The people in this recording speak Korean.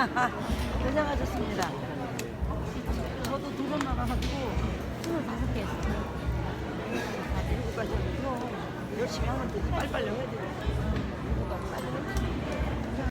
고생하셨습니다. 저도 2번 나가가지고 25개 했어요. 다 7가지 하고 열심히 하면 돼. 빨리빨리 해야 돼. 7가지 빨리 해야 돼.